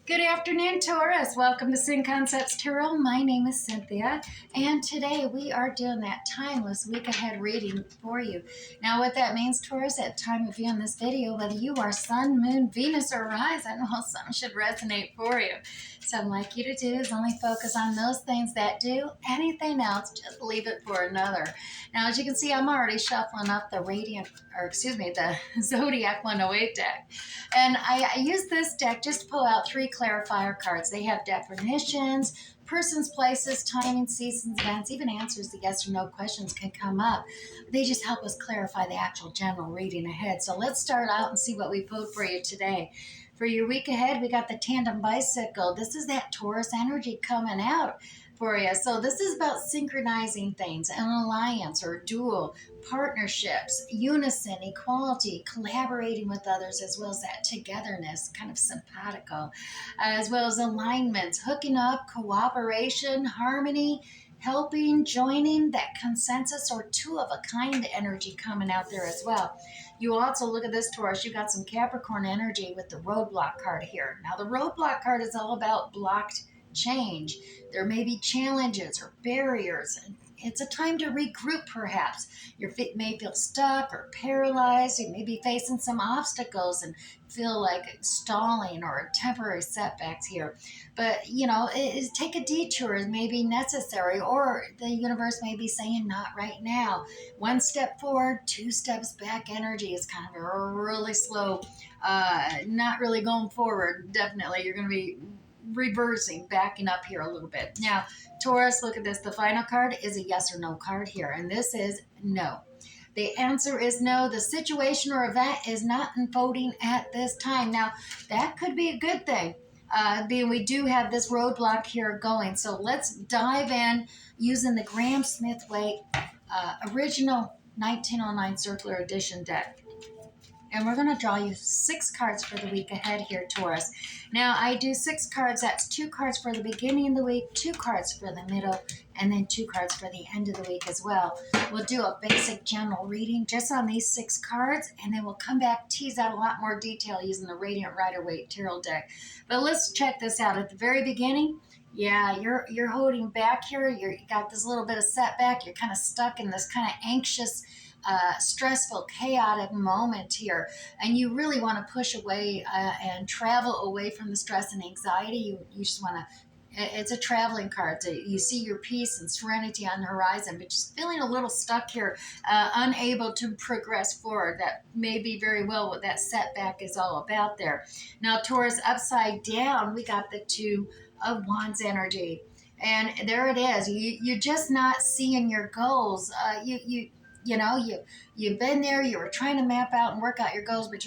Good afternoon, Taurus. Welcome to Sin Concepts Tarot. My name is Cynthia, and today we are doing that timeless week ahead reading for you. Now, what that means, Taurus, at the time of viewing this video, whether you are Sun, Moon, Venus, or Rising, well, something should resonate for you. So I'd like you to do is only focus on those things that do. Anything else, just leave it for another. Now, as you can see, I'm already shuffling up the the Zodiac 108 deck. And I use this deck just to pull out three clarifier cards. They have definitions, persons, places, timing, seasons, events, even answers to yes or no questions can come up. They just help us clarify the actual general reading ahead. So let's start out and see what we pulled for you today. For your week ahead, we got the tandem bicycle. This is that Taurus energy coming out for you. So this is about synchronizing things, an alliance or dual, partnerships, unison, equality, collaborating with others, as well as that togetherness, kind of simpatico, as well as alignments, hooking up, cooperation, harmony, helping, joining, that consensus or two of a kind energy coming out there as well. You also look at this, Taurus, you got some Capricorn energy with the roadblock card here. Now the roadblock card is all about blocked change. There may be challenges or barriers. It's a time to regroup, perhaps. Your feet may feel stuck or paralyzed. You may be facing some obstacles and feel like stalling or temporary setbacks here. But, take a detour. It may be necessary, or the universe may be saying not right now. One step forward, two steps back energy is kind of a really slow, not really going forward. Definitely, you're going to be reversing, backing up here a little bit. Now, Taurus, look at this. The final card is a yes or no card here, and this is no. The answer is no. The situation or event is not unfolding at this time. Now, that could be a good thing, being we do have this roadblock here going. So let's dive in using the Graham Smith Way original 1909 Circular Edition deck. And we're going to draw you 6 cards for the week ahead here, Taurus. Now, I do 6 cards. That's 2 cards for the beginning of the week, 2 cards for the middle, and then 2 cards for the end of the week as well. We'll do a basic general reading just on these 6 cards, and then we'll come back, tease out a lot more detail using the Radiant Rider-Waite Tarot deck. But let's check this out. At the very beginning, yeah, you're holding back here. You got this little bit of setback. You're kind of stuck in this kind of anxious, stressful, chaotic moment here, and you really want to push away and travel away from the stress and anxiety. You just want to, it's a traveling card. So you see your peace and serenity on the horizon, but just feeling a little stuck here, unable to progress forward. That may be very well what that setback is all about there. Now, Taurus, upside down, we got the 2 of Wands energy. And there it is. You're just not seeing your goals. You've been there, you were trying to map out and work out your goals, but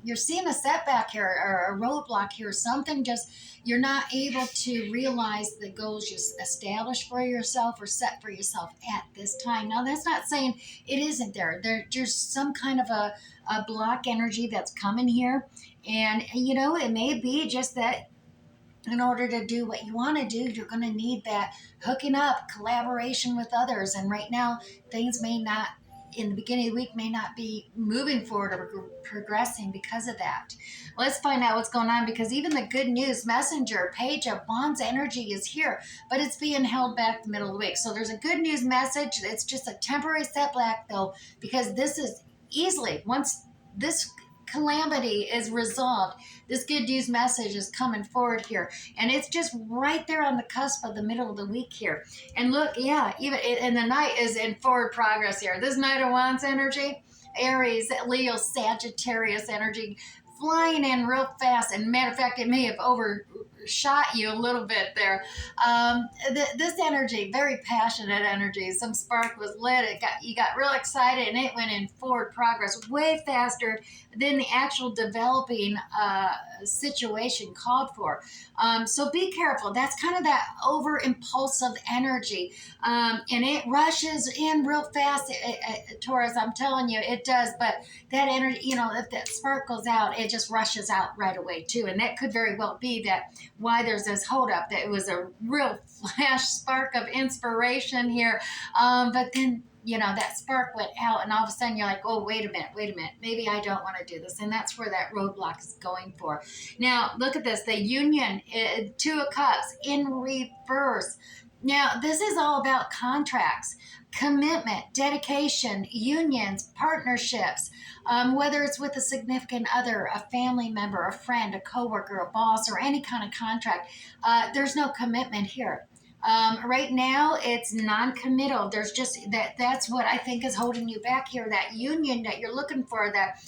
you're seeing a setback here or a roadblock here, something just, you're not able to realize the goals you established for yourself or set for yourself at this time. Now, that's not saying it isn't there. There's some kind of a block energy that's coming here. And, it may be just that in order to do what you want to do, you're going to need that hooking up, collaboration with others. And right now, things may not, in the beginning of the week, may not be moving forward or progressing because of that. Let's find out what's going on, because even the good news messenger, Page of Wands energy is here, but it's being held back the middle of the week. So there's a good news message. It's just a temporary setback, though, because this is easily, once this calamity is resolved, this good news message is coming forward here, and it's just right there on the cusp of the middle of the week here. And look, yeah, and the night is in forward progress here. This Knight of Wands energy, Aries, Leo, Sagittarius energy, flying in real fast. And matter of fact, it may have overshot you a little bit there. This energy, very passionate energy. Some spark was lit. You got real excited, and it went in forward progress way faster than the actual developing situation called for. So be careful. That's kind of that over impulsive energy, and it rushes in real fast. Taurus, I'm telling you, it does. But that energy, if that spark goes out, it just rushes out right away too. And that could very well be that why there's this holdup, that it was a real flash spark of inspiration here, but then that spark went out, and all of a sudden you're like, oh, wait a minute, maybe I don't want to do this. And that's where that roadblock is going for. Now, look at this, the union, Two of Cups in reverse. Now, this is all about contracts, commitment, dedication, unions, partnerships, whether it's with a significant other, a family member, a friend, a coworker, a boss, or any kind of contract. There's no commitment here. Right now, it's non-committal. There's just that's what I think is holding you back here. That union that you're looking for, that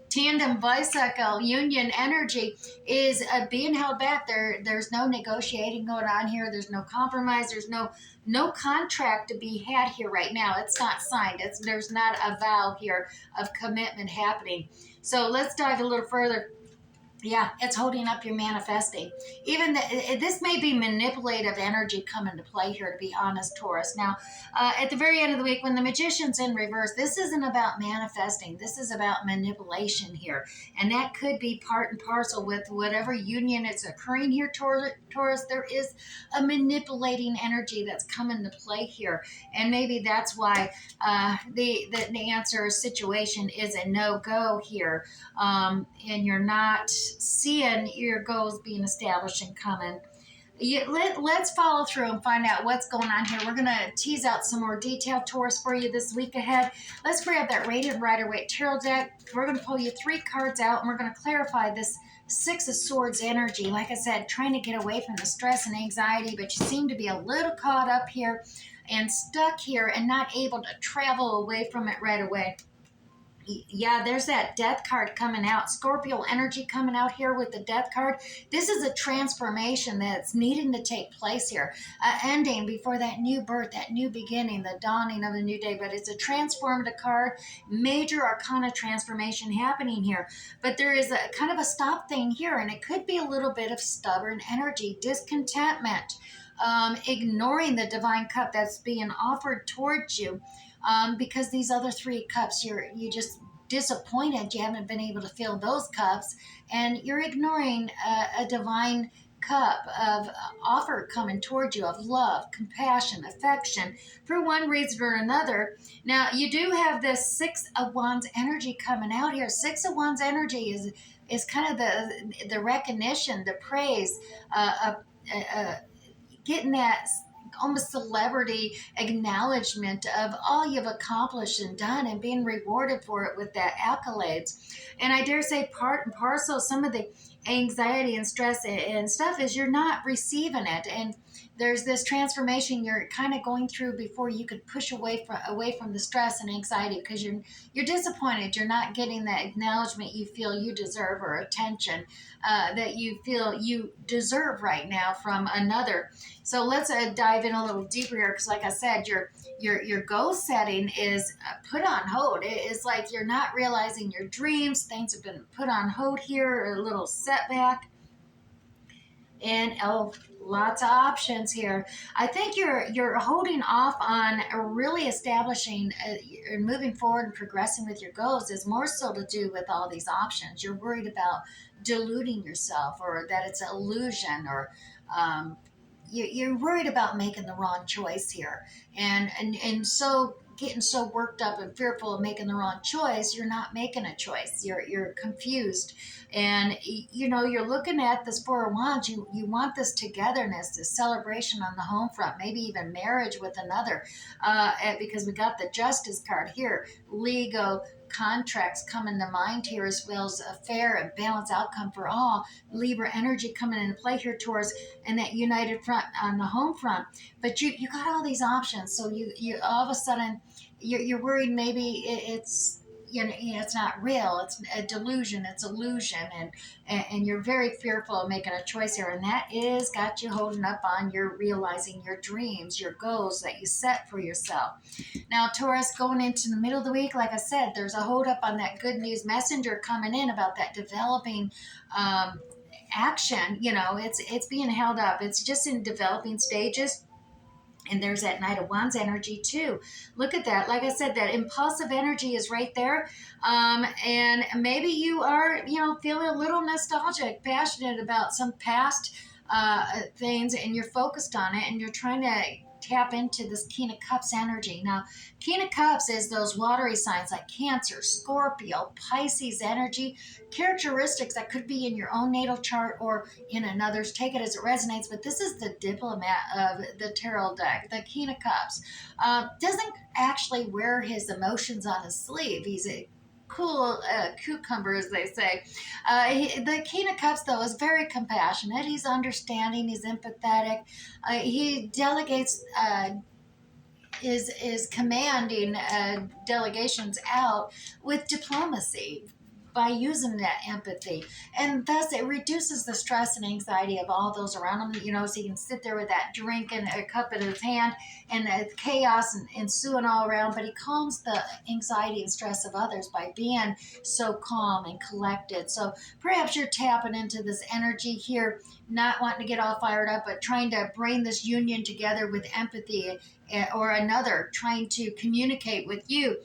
tandem bicycle union energy is being held back. There's no negotiating going on here. There's no compromise. There's no contract to be had here right now. It's not signed. There's not a vow here of commitment happening. So let's dive a little further. Yeah, it's holding up your manifesting. Even this may be manipulative energy come into play here, to be honest, Taurus. Now, at the very end of the week, when the Magician's in reverse, this isn't about manifesting. This is about manipulation here. And that could be part and parcel with whatever union is occurring here, Taurus. There is a manipulating energy that's come into play here. And maybe that's why the answer situation is a no-go here. And you're not seeing your goals being established and coming. Let's follow through and find out what's going on here. We're going to tease out some more detail, Taurus, for you this week ahead. Let's grab that Radiant Rider-Waite Tarot deck. We're going to pull you 3 cards out, and we're going to clarify this Six of Swords energy. Like I said, trying to get away from the stress and anxiety, but you seem to be a little caught up here and stuck here and not able to travel away from it right away. Yeah, there's that Death card coming out. Scorpio energy coming out here with the Death card. This is a transformation that's needing to take place here. Ending before that new birth, that new beginning, the dawning of a new day. But it's a transformative card. Major arcana transformation happening here. But there is a kind of a stop thing here. And it could be a little bit of stubborn energy, discontentment, ignoring the divine cup that's being offered towards you. Because these other 3 cups, you just disappointed you haven't been able to fill those cups, and you're ignoring a divine cup of offer coming towards you of love, compassion, affection for one reason or another. Now, you do have this 6 of Wands energy coming out here. 6 of Wands energy is kind of the recognition, the praise, getting that almost celebrity acknowledgement of all you've accomplished and done, and being rewarded for it with that accolades. And I dare say part and parcel, some of the anxiety and stress and stuff is you're not receiving it. And there's this transformation you're kind of going through before you could push away from the stress and anxiety, because you're disappointed. You're not getting the acknowledgement you feel you deserve, or attention that you feel you deserve right now from another. So let's dive in a little deeper here, because like I said, your goal setting is put on hold. It's like you're not realizing your dreams. Things have been put on hold here, a little setback. And lots of options here. I think you're holding off on really establishing and moving forward and progressing with your goals is more so to do with all these options. You're worried about deluding yourself, or that it's an illusion, or you're worried about making the wrong choice here, and so getting so worked up and fearful of making the wrong choice, you're not making a choice. You're confused, and you're looking at this 4 of Wands. You want this togetherness, this celebration on the home front, maybe even marriage with another, because we got the Justice card here, legal contracts come into mind here, as well as a fair and balanced outcome for all. Libra energy coming into play here, Taurus, and that united front on the home front. But you got all these options, so you all of a sudden you're worried maybe it's it's not real, it's a delusion, it's illusion, and you're very fearful of making a choice here, and that is got you holding up on your realizing your dreams, your goals that you set for yourself. Now, Taurus, going into the middle of the week, like I said, there's a hold up on that good news messenger coming in about that developing action. It's being held up. It's just in developing stages. And there's that Knight of Wands energy too. Look at that. Like I said, that impulsive energy is right there. And maybe you are, feeling a little nostalgic, passionate about some past things, and you're focused on it, and you're trying to tap into this King of Cups energy. Now, King of Cups is those watery signs like Cancer, Scorpio, Pisces energy, characteristics that could be in your own natal chart or in another's. Take it as it resonates, but this is the diplomat of the tarot deck, the King of Cups. Doesn't actually wear his emotions on his sleeve. He's a cool cucumber, as they say. The King of Cups, though, is very compassionate. He's understanding. He's empathetic. He delegates. Is commanding delegations out with diplomacy by using that empathy, and thus it reduces the stress and anxiety of all those around him, so he can sit there with that drink and a cup in his hand and chaos and ensuing all around, but he calms the anxiety and stress of others by being so calm and collected. So perhaps you're tapping into this energy here, not wanting to get all fired up, but trying to bring this union together with empathy, or another trying to communicate with you,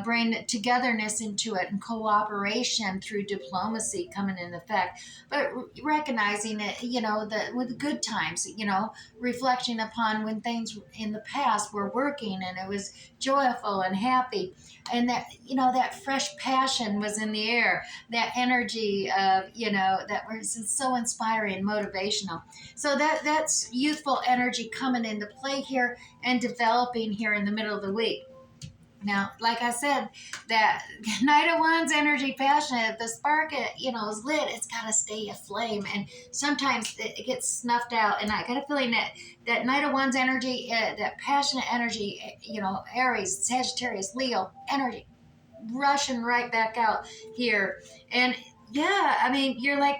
bring togetherness into it and cooperation through diplomacy coming in effect. But recognizing it, that with good times, reflecting upon when things in the past were working and it was joyful and happy, and that that fresh passion was in the air, that energy of that was so inspiring, motivational. So that's youthful energy coming into play here and developing here in the middle of the week. Now, like I said, that Knight of Wands energy, passionate. If the spark, is lit, it's got to stay aflame. And sometimes it gets snuffed out. And I got a feeling that Knight of Wands energy, that passionate energy, Aries, Sagittarius, Leo energy, rushing right back out here. And yeah, I mean, you're like,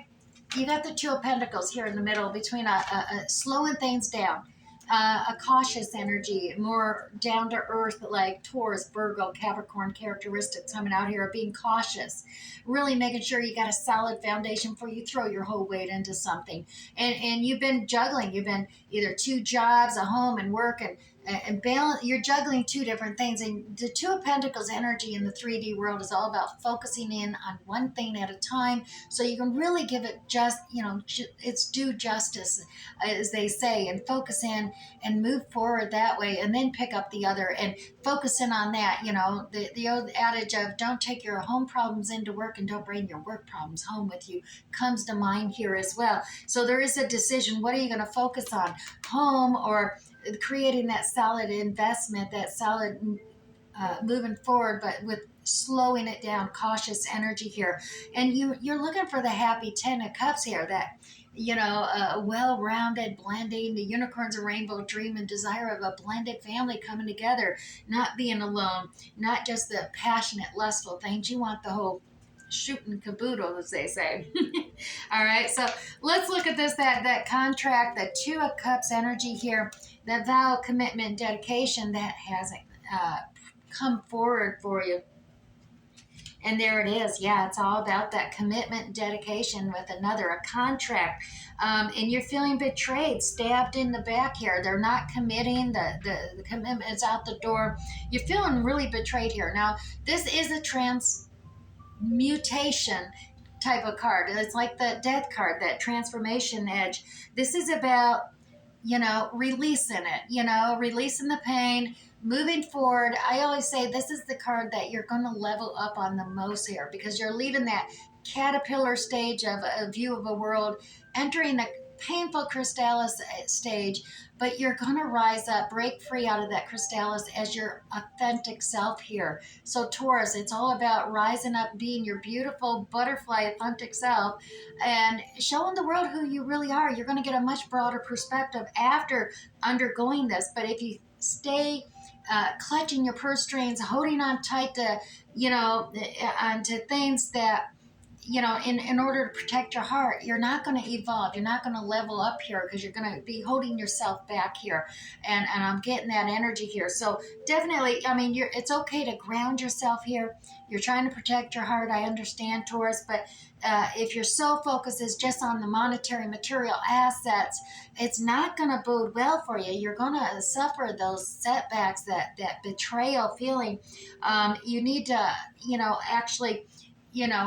you got the Two of Pentacles here in the middle between a slowing things down, a cautious energy, more down to earth, like Taurus, Virgo, Capricorn characteristics coming out here of being cautious, really making sure you got a solid foundation before you throw your whole weight into something. And you've been juggling. You've been either two jobs, a home, and work, and balance. You're juggling two different things. And the Two of Pentacles energy in the 3D world is all about focusing in on one thing at a time, so you can really give it just its due justice, as they say, and focus in and move forward that way, and then pick up the other and focus in on that. The old adage of don't take your home problems into work and don't bring your work problems home with you comes to mind here as well. So there is a decision. What are you going to focus on, home or creating that solid investment, that solid moving forward, but with slowing it down, cautious energy here. And you're looking for the happy 10 of Cups here, that a well-rounded blending, the unicorn's a rainbow dream and desire of a blended family coming together, not being alone, not just the passionate, lustful things. You want the whole shooting caboodle, as they say. All right, so let's look at this, that contract, the Two of Cups energy here, that vow, commitment, dedication that hasn't come forward for you. And there it is. Yeah, it's all about that commitment and dedication with another, a contract. And you're feeling betrayed, stabbed in the back here. They're not committing. The commitment is out the door. You're feeling really betrayed here. Now, this is a transmutation type of card. It's like the death card, that transformation edge. This is about releasing it, releasing the pain, moving forward. I always say this is the card that you're going to level up on the most here, because you're leaving that caterpillar stage of a view of a world, entering the painful chrysalis stage, but you're going to rise up, break free out of that chrysalis as your authentic self here. So Taurus, it's all about rising up, being your beautiful butterfly authentic self and showing the world who you really are. You're going to get a much broader perspective after undergoing this. But if you stay clutching your purse strings, holding on tight to, onto things that, in order to protect your heart, you're not going to evolve. You're not going to level up here, because you're going to be holding yourself back here. And I'm getting that energy here. So definitely, I mean, it's okay to ground yourself here. You're trying to protect your heart. I understand, Taurus, but if your sole focus is just on the monetary material assets, it's not going to bode well for you. You're going to suffer those setbacks, that betrayal feeling. You need to, actually,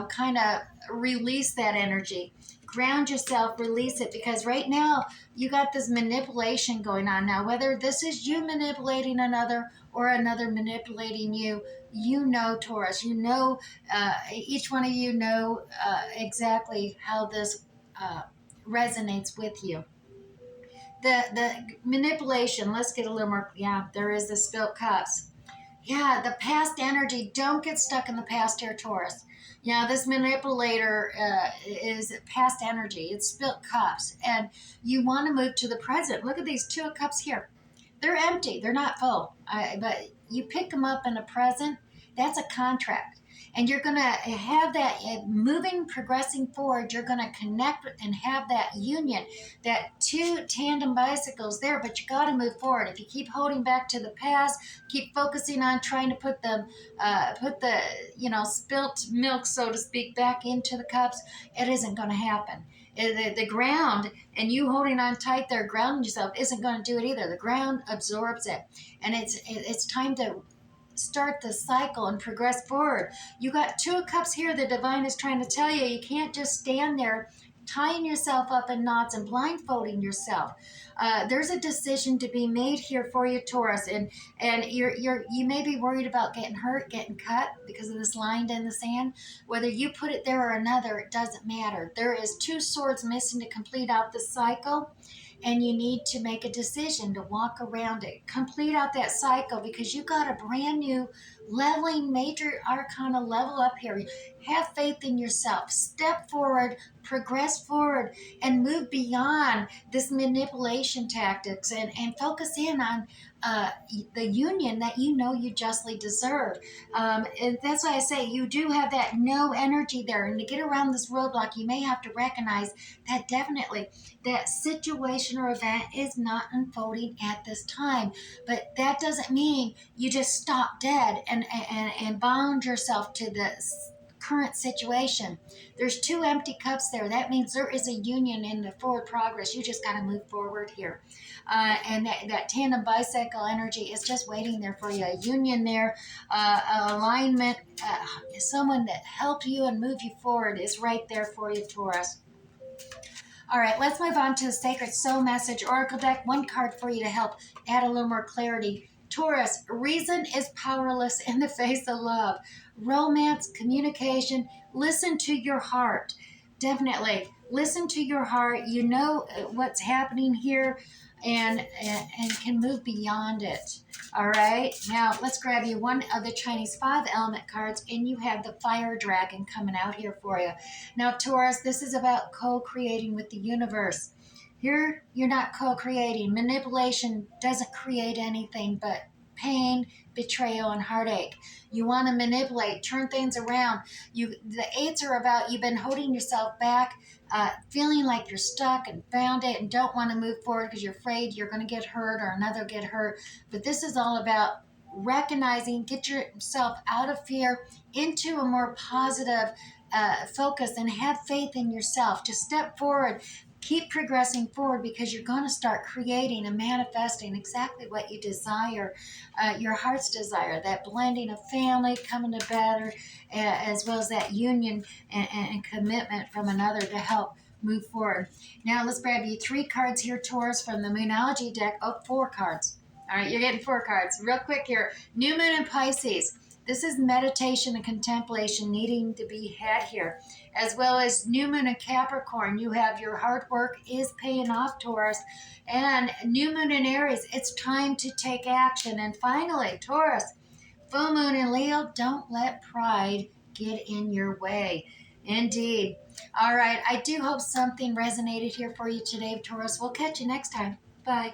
kind of release that energy. ground yourself, release it, because right now you got this manipulation going on. Now, whether this is you manipulating another or another manipulating you, you know, Taurus, you know, each one of you know exactly how this resonates with you. The manipulation, let's get a little more, yeah, there is the spilt cups. Yeah, the past energy. Don't get stuck in the past here, Taurus. Yeah, this manipulator is past energy. It's spilt cups. And you want to move to the present. Look at these 2 of cups here. They're empty. They're not full. But you pick them up in a present. That's a contract. And you're going to have that moving, progressing forward. You're going to connect and have that union, that 2 tandem bicycles there, but you got to move forward. If you keep holding back to the past, keep focusing on trying to put the spilt milk, so to speak, back into the cups, it isn't going to happen. The ground and you holding on tight there, grounding yourself, isn't going to do it either. The ground absorbs it, and it's time to start the cycle and progress forward. You got 2 of cups here. The divine is trying to tell you, you can't just stand there tying yourself up in knots and blindfolding yourself. There's a decision to be made here for you, Taurus, and you may be worried about getting hurt, getting cut because of this line in the sand. Whether you put it there or another, it doesn't matter. There is 2 swords missing to complete out the cycle, and you need to make a decision to walk around it, complete out that cycle, because you got a brand new leveling major arcana level up here. Have faith in yourself, step forward, progress forward, and move beyond this manipulation tactics, and focus in on the union that you know you justly deserve. And that's why I say you do have that no energy there, and to get around this roadblock, you may have to recognize that definitely that situation or event is not unfolding at this time. But that doesn't mean you just stop dead and bound yourself to the current situation. There's 2 empty cups there. That means there is a union in the forward progress. You just got to move forward here. And that tandem bicycle energy is just waiting there for you. A union there, alignment, someone that helped you and move you forward is right there for you, Taurus. All right, let's move on to the Sacred Soul Message Oracle deck. 1 card for you to help add a little more clarity. Taurus, reason is powerless in the face of love. Romance, communication, listen to your heart. Definitely listen to your heart. You know what's happening here, and can move beyond it. All right, now let's grab you one of the Chinese 5 element cards, and you have the fire dragon coming out here for you. Now, Taurus, this is about co-creating with the universe. Here, you're not co-creating. Manipulation doesn't create anything but pain, betrayal, and heartache. You want to manipulate, turn things around. The 8s are about you've been holding yourself back, feeling like you're stuck and found it and don't want to move forward because you're afraid you're going to get hurt or another get hurt. But this is all about recognizing, get yourself out of fear into a more positive focus, and have faith in yourself. Just step forward. Keep progressing forward, because you're going to start creating and manifesting exactly what you desire, your heart's desire, that blending of family coming together, as well as that union and commitment from another to help move forward. Now let's grab you 3 cards here, Taurus, from the Moonology deck. 4 cards. All right, you're getting 4 cards. Real quick here. New Moon in Pisces. This is meditation and contemplation needing to be had here, as well as New Moon in Capricorn. You have your hard work is paying off, Taurus. And New Moon in Aries, it's time to take action. And finally, Taurus, Full Moon in Leo, don't let pride get in your way. Indeed. All right, I do hope something resonated here for you today, Taurus. We'll catch you next time. Bye.